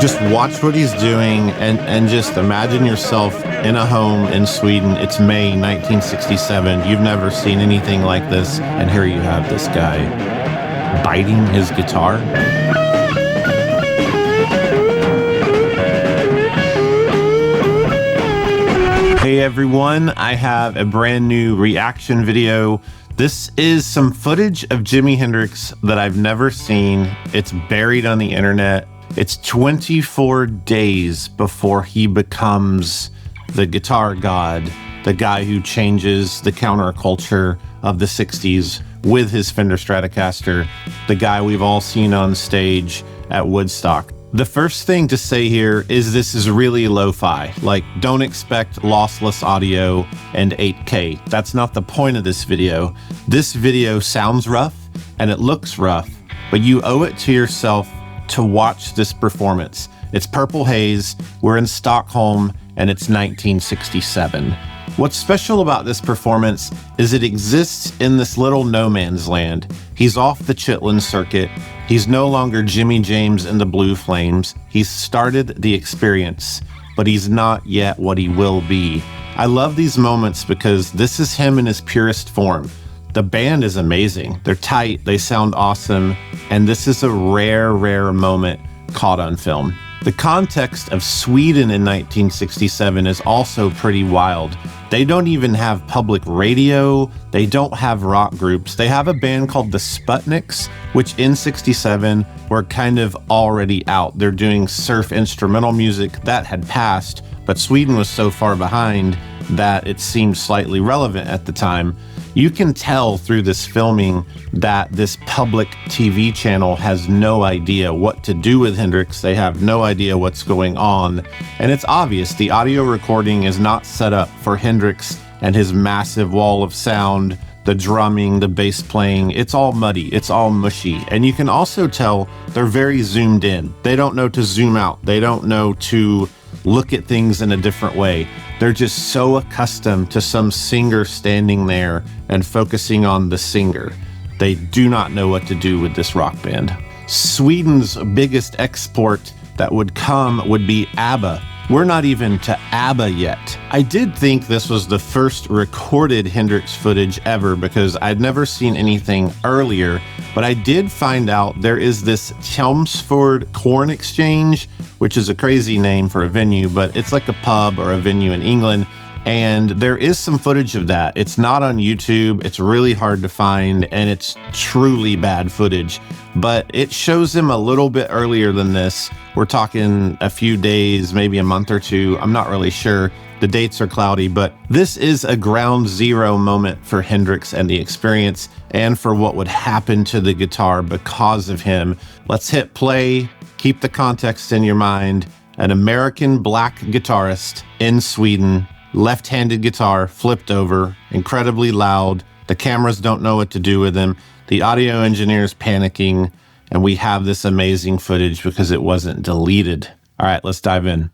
Just watch what he's doing and just imagine yourself in a home in Sweden. It's May 1967. You've never seen anything like this. And here you have this guy biting his guitar. Hey everyone, I have a brand new reaction video. This is some footage of Jimi Hendrix that I've never seen. It's buried on the internet. It's 24 days before he becomes the guitar god, the guy who changes the counterculture of the 60s with his Fender Stratocaster, the guy we've all seen on stage at Woodstock. The first thing to say here is this is really lo-fi. Like, don't expect lossless audio and 8K. That's not the point of this video. This video sounds rough and it looks rough, but you owe it to yourself to watch this performance. It's Purple Haze, we're in Stockholm, and it's 1967. What's special about this performance is it exists in this little no man's land. He's off the Chitlin circuit. He's no longer Jimmy James and the Blue Flames. He's started the experience, but he's not yet what he will be. I love these moments because this is him in his purest form. The band is amazing. They're tight, they sound awesome, and this is a rare, rare moment caught on film. The context of Sweden in 1967 is also pretty wild. They don't even have public radio. They don't have rock groups. They have a band called the Sputniks, which in 67 were kind of already out. They're doing surf instrumental music that had passed, but Sweden was so far behind that it seemed slightly relevant at the time. You can tell through this filming that this public TV channel has no idea what to do with Hendrix. They have no idea what's going on. And it's obvious the audio recording is not set up for Hendrix and his massive wall of sound, the drumming, the bass playing. It's all muddy, it's all mushy. And you can also tell they're very zoomed in. They don't know to zoom out. They don't know to look at things in a different way. They're just so accustomed to some singer standing there and focusing on the singer. They do not know what to do with this rock band. Sweden's biggest export that would come would be ABBA. We're not even to ABBA yet. I did think this was the first recorded Hendrix footage ever because I'd never seen anything earlier, but I did find out there is this Chelmsford Corn Exchange, which is a crazy name for a venue, but it's like a pub or a venue in England. And there is some footage of that. It's not on YouTube. It's really hard to find, and it's truly bad footage. But it shows him a little bit earlier than this. We're talking a few days, maybe a month or two. I'm not really sure. The dates are cloudy, but this is a ground zero moment for Hendrix and the experience, and for what would happen to the guitar because of him. Let's hit play. Keep the context in your mind. An American black guitarist in Sweden. Left-handed guitar, flipped over, incredibly loud. The cameras don't know what to do with him. The audio engineer's panicking, and we have this amazing footage because it wasn't deleted. All right, let's dive in.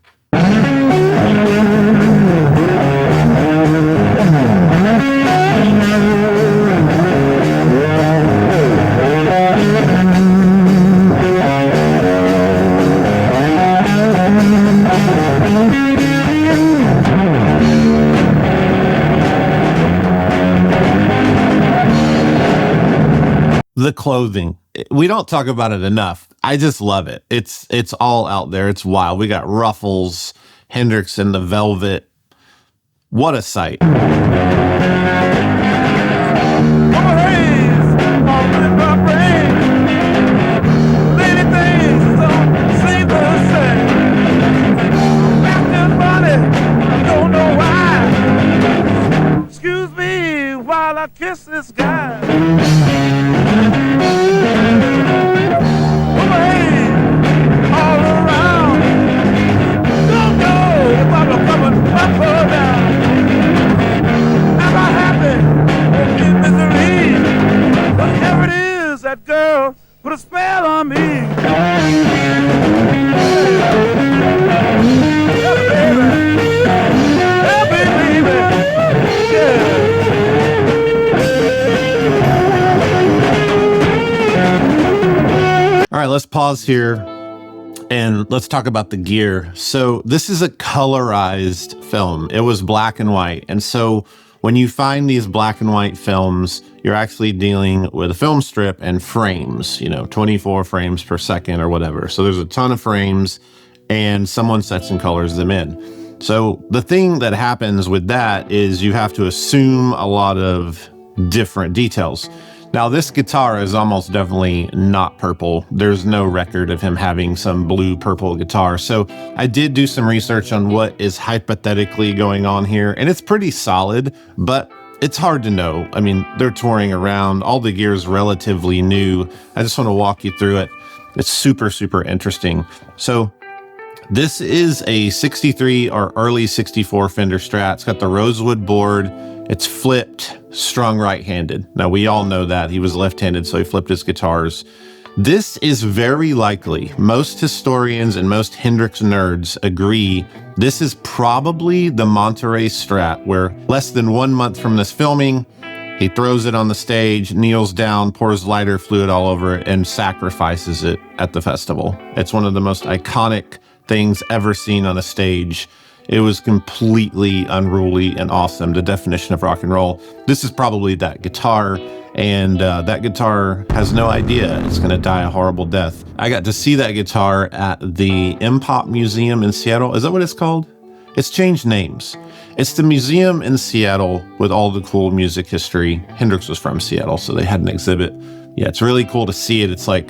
The clothing, we don't talk about it enough. I just love it. It's all out there. It's wild. We got ruffles, Hendrix in the velvet. What a sight. Excuse me while I kiss this guy. That girl put a spell on me. Yeah, baby. Yeah, baby. Yeah. All right, let's pause here And let's talk about the gear. So this is a colorized film. It was black and white. And so when you find these black and white films, you're actually dealing with a film strip and frames, 24 frames per second or whatever. So there's a ton of frames and someone sets and colors them in. So the thing that happens with that is you have to assume a lot of different details. Now, this guitar is almost definitely not purple. There's no record of him having some blue-purple guitar. So I did do some research on what is hypothetically going on here, and it's pretty solid, but it's hard to know. I mean, they're touring around. All the gear is relatively new. I just want to walk you through it. It's super, super interesting. So this is a 63 or early 64 Fender Strat. It's got the rosewood board. It's flipped, strung right-handed. Now, we all know that. He was left-handed, so he flipped his guitars. This is very likely, most historians and most Hendrix nerds agree, this is probably the Monterey Strat, where less than 1 month from this filming, he throws it on the stage, kneels down, pours lighter fluid all over it, and sacrifices it at the festival. It's one of the most iconic things ever seen on a stage. It was completely unruly and awesome, the definition of rock and roll. This is probably that guitar, and that guitar has no idea it's going to die a horrible death. I got to see that guitar at the M-Pop Museum in Seattle. Is that what it's called? It's changed names. It's the museum in Seattle with all the cool music history. Hendrix was from Seattle, so they had an exhibit. Yeah, it's really cool to see it. It's like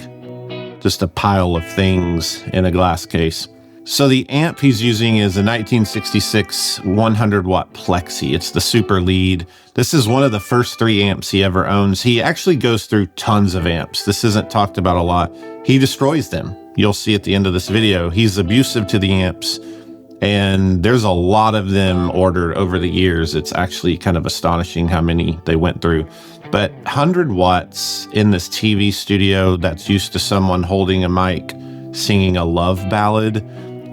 just a pile of things in a glass case. So the amp he's using is a 1966 100-watt Plexi. It's the super lead. This is one of the first 3 amps he ever owns. He actually goes through tons of amps. This isn't talked about a lot. He destroys them. You'll see at the end of this video. He's abusive to the amps, and there's a lot of them ordered over the years. It's actually kind of astonishing how many they went through. But 100 watts in this TV studio that's used to someone holding a mic singing a love ballad,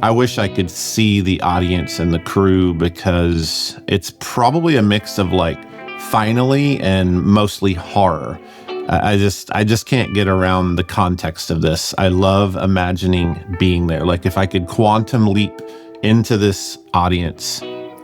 I wish I could see the audience and the crew, because it's probably a mix of like finally and mostly horror. I just can't get around the context of this. I love imagining being there. Like if I could quantum leap into this audience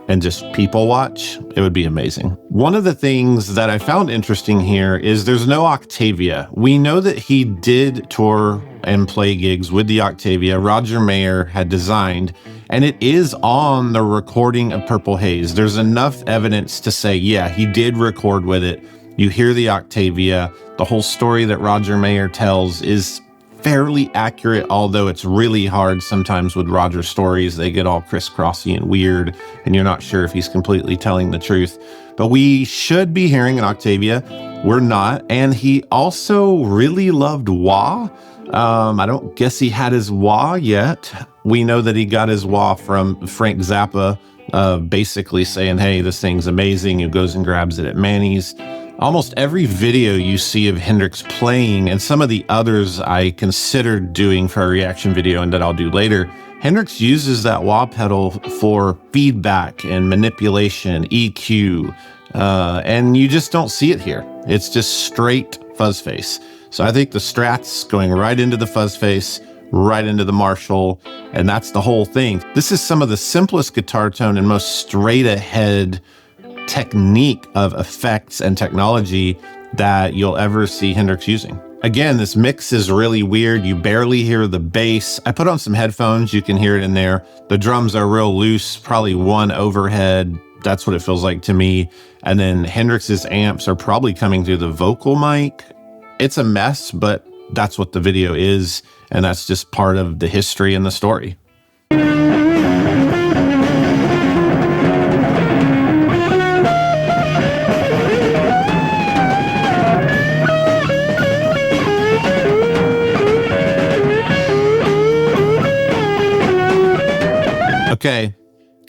and just people watch, it would be amazing. One of the things that I found interesting here is there's no Octavia. We know that he did tour and play gigs with the Octavia Roger Mayer had designed, and it is on the recording of Purple Haze. There's enough evidence to say, yeah, he did record with it. You hear the Octavia. The whole story that Roger Mayer tells is fairly accurate, although it's really hard sometimes with Roger's stories. They get all crisscrossy and weird, and you're not sure if he's completely telling the truth. But we should be hearing an Octavia. We're not. And he also really loved wah. I don't guess he had his wah yet. We know that he got his wah from Frank Zappa, basically saying, hey, this thing's amazing. He goes and grabs it at Manny's. Almost every video you see of Hendrix playing, and some of the others I considered doing for a reaction video and that I'll do later, Hendrix uses that wah pedal for feedback and manipulation, EQ, and you just don't see it here. It's just straight fuzz face. So I think the Strat's going right into the fuzz face, right into the Marshall, and that's the whole thing. This is some of the simplest guitar tone and most straight ahead technique of effects and technology that you'll ever see Hendrix using. Again, this mix is really weird. You barely hear the bass. I put on some headphones. You can hear it in there. The drums are real loose, probably one overhead. That's what it feels like to me. And then Hendrix's amps are probably coming through the vocal mic. It's a mess, but that's what the video is. And that's just part of the history and the story. Okay,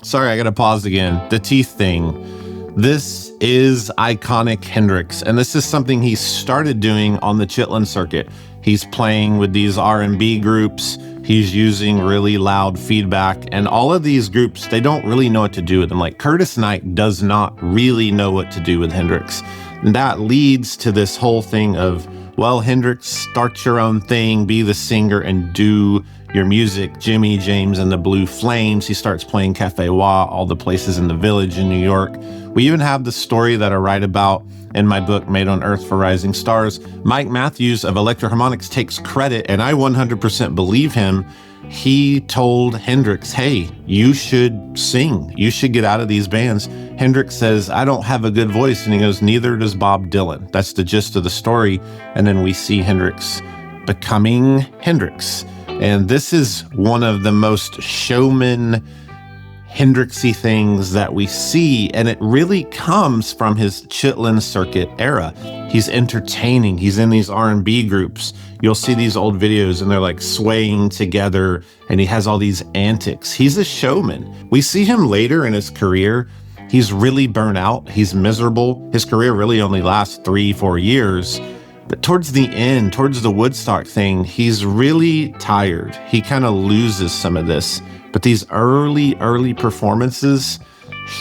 sorry, I gotta pause again. The teeth thing. This is iconic Hendrix, and this is something he started doing on the Chitlin circuit. He's playing with these R&B groups. He's using really loud feedback, and all of these groups, they don't really know what to do with them. Like Curtis Knight does not really know what to do with Hendrix. And that leads to this whole thing of, well, Hendrix, start your own thing, be the singer, and do your music, Jimmy, James, and the Blue Flames. He starts playing Cafe Wha, all the places in the Village in New York. We even have the story that I write about in my book, Made on Earth for Rising Stars. Mike Matthews of Electro-Harmonix takes credit, and I 100% believe him. He told Hendrix, hey, you should sing. You should get out of these bands. Hendrix says, I don't have a good voice. And he goes, neither does Bob Dylan. That's the gist of the story. And then we see Hendrix becoming Hendrix. And this is one of the most showman Hendrixy things that we see, and it really comes from his Chitlin Circuit era. He's entertaining. He's in these R&B groups. You'll see these old videos and they're like swaying together, and he has all these antics. He's a showman. We see him later in his career. He's really burnt out. He's miserable. His career really only lasts 3-4 years. But towards the end, towards the Woodstock thing, he's really tired. He kind of loses some of this. But these early performances,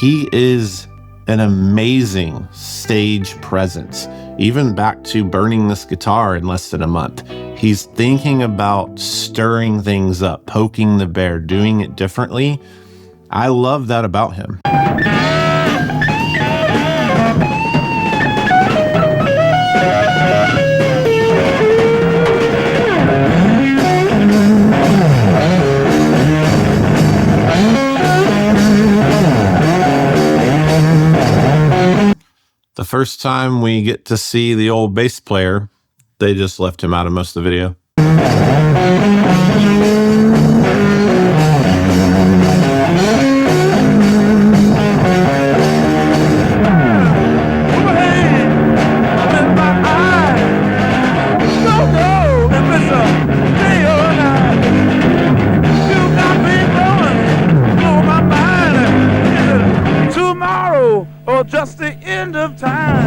he is an amazing stage presence. Even back to burning this guitar in less than a month. He's thinking about stirring things up, poking the bear, doing it differently. I love that about him. The first time we get to see the old bass player, they just left him out of most of the video. Just the end of time.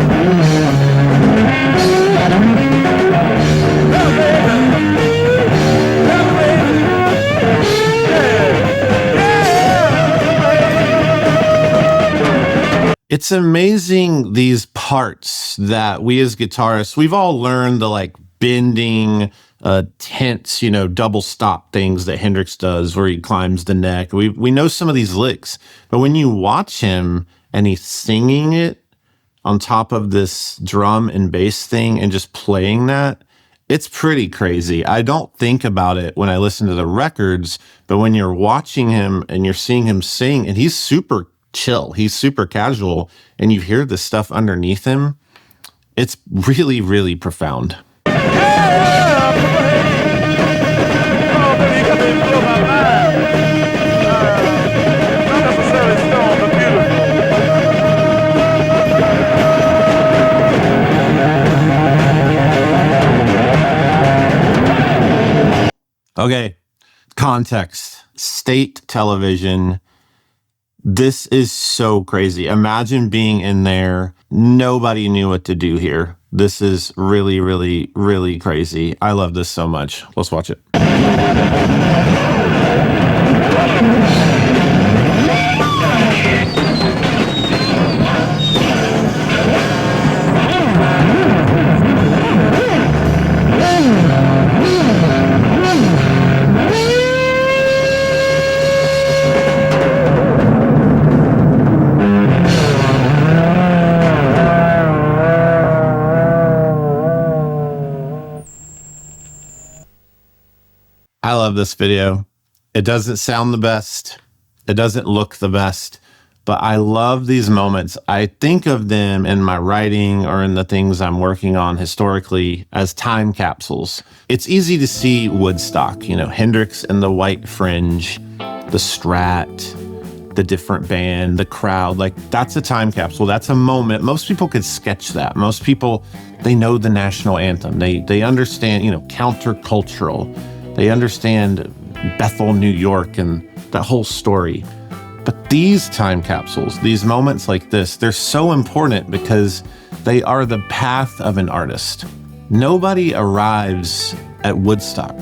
It's amazing, these parts that we as guitarists, we've all learned the like bending, tense, double stop things that Hendrix does where he climbs the neck. We know some of these licks, but when you watch him and he's singing it on top of this drum and bass thing and just playing that, it's pretty crazy. I don't think about it when I listen to the records, but when you're watching him and you're seeing him sing, and he's super chill, he's super casual, and you hear the stuff underneath him, it's really, really profound. Okay, context. State television. This is so crazy. Imagine being in there. Nobody knew what to do here. This is really, really, really crazy. I love this so much. Let's watch it. I love this video. It doesn't sound the best. It doesn't look the best, but I love these moments. I think of them in my writing or in the things I'm working on historically as time capsules. It's easy to see Woodstock, Hendrix and the white fringe, the Strat, the different band, the crowd. Like, that's a time capsule. That's a moment. Most people could sketch that. Most people, they know the national anthem. They understand, countercultural. They understand Bethel, New York, and that whole story. But these time capsules, these moments like this, they're so important because they are the path of an artist. Nobody arrives at Woodstock.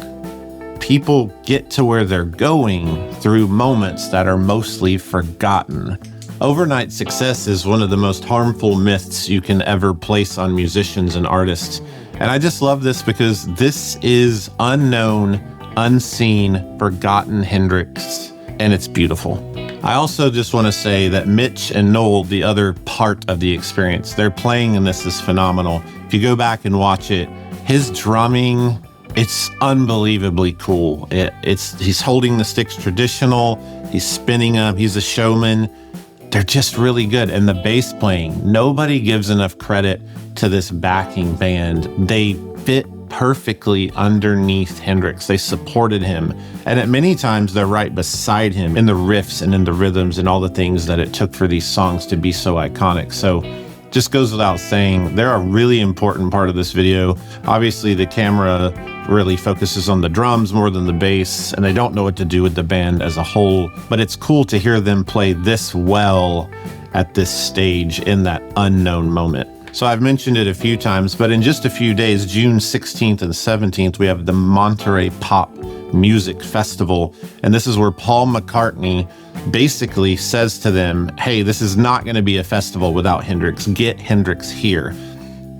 People get to where they're going through moments that are mostly forgotten. Overnight success is one of the most harmful myths you can ever place on musicians and artists. And I just love this because this is unknown, unseen, forgotten Hendrix, and it's beautiful. I also just want to say that Mitch and Noel, the other part of the experience, their playing in this is phenomenal. If you go back and watch it, his drumming, it's unbelievably cool. He's holding the sticks traditional, he's spinning them, he's a showman. They're just really good. And the bass playing, nobody gives enough credit to this backing band. They fit perfectly underneath Hendrix. They supported him. And at many times they're right beside him in the riffs and in the rhythms and all the things that it took for these songs to be so iconic. So just goes without saying, they're a really important part of this video. Obviously the camera really focuses on the drums more than the bass, and they don't know what to do with the band as a whole, but it's cool to hear them play this well at this stage in that unknown moment. So I've mentioned it a few times, but in just a few days, June 16th and 17th, we have the Monterey Pop Music Festival. And this is where Paul McCartney basically says to them, hey, this is not going to be a festival without Hendrix. Get Hendrix here.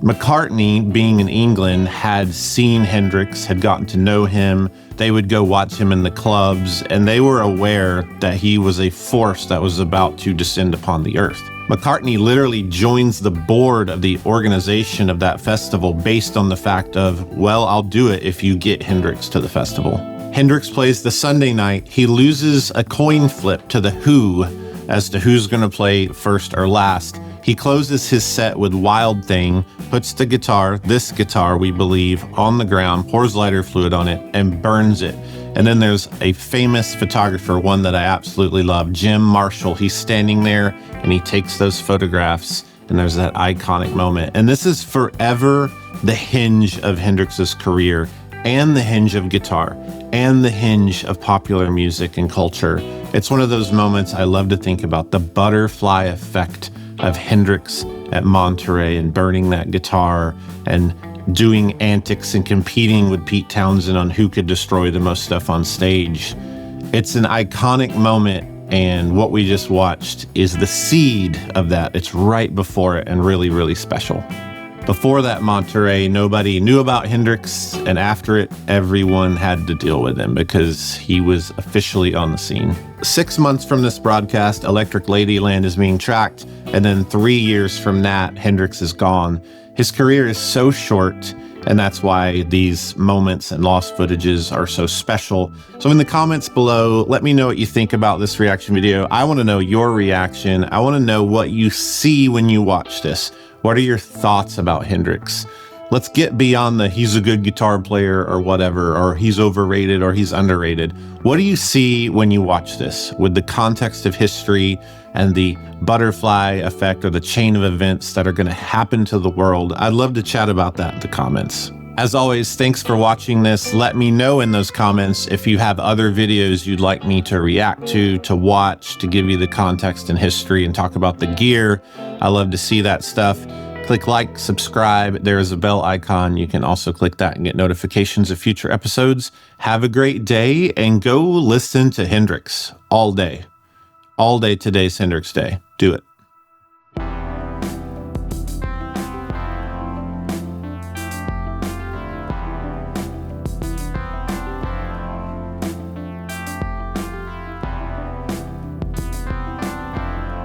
McCartney, being in England, had seen Hendrix, had gotten to know him. They would go watch him in the clubs, and they were aware that he was a force that was about to descend upon the earth. McCartney literally joins the board of the organization of that festival based on the fact of, well, I'll do it if you get Hendrix to the festival. Hendrix plays the Sunday night. He loses a coin flip to the Who as to who's going to play first or last. He closes his set with Wild Thing, puts the guitar, this guitar we believe, on the ground, pours lighter fluid on it, and burns it. And then there's a famous photographer, one that I absolutely love, Jim Marshall. He's standing there and he takes those photographs, and there's that iconic moment. And this is forever the hinge of Hendrix's career, and the hinge of guitar, and the hinge of popular music and culture. It's one of those moments I love to think about, the butterfly effect of Hendrix at Monterey and burning that guitar and doing antics and competing with Pete Townsend on who could destroy the most stuff on stage. It's an iconic moment, and what we just watched is the seed of that. It's right before it, and really, really special. Before that Monterey, nobody knew about Hendrix, and after it, everyone had to deal with him because he was officially on the scene. 6 months from this broadcast, Electric Ladyland is being tracked, and then 3 years from that, Hendrix is gone. His career is so short, and that's why these moments and lost footages are so special. So in the comments below, let me know what you think about this reaction video. I want to know your reaction. I want to know what you see when you watch this. What are your thoughts about Hendrix? Let's get beyond the he's a good guitar player or whatever, or he's overrated or he's underrated. What do you see when you watch this with the context of history and the butterfly effect or the chain of events that are going to happen to the world? I'd love to chat about that in the comments. As always, thanks for watching this. Let me know in those comments if you have other videos you'd like me to react to watch, to give you the context and history and talk about the gear. I love to see that stuff. Click like, subscribe. There is a bell icon. You can also click that and get notifications of future episodes. Have a great day and go listen to Hendrix all day. All day today's Hendrix Day. Do it.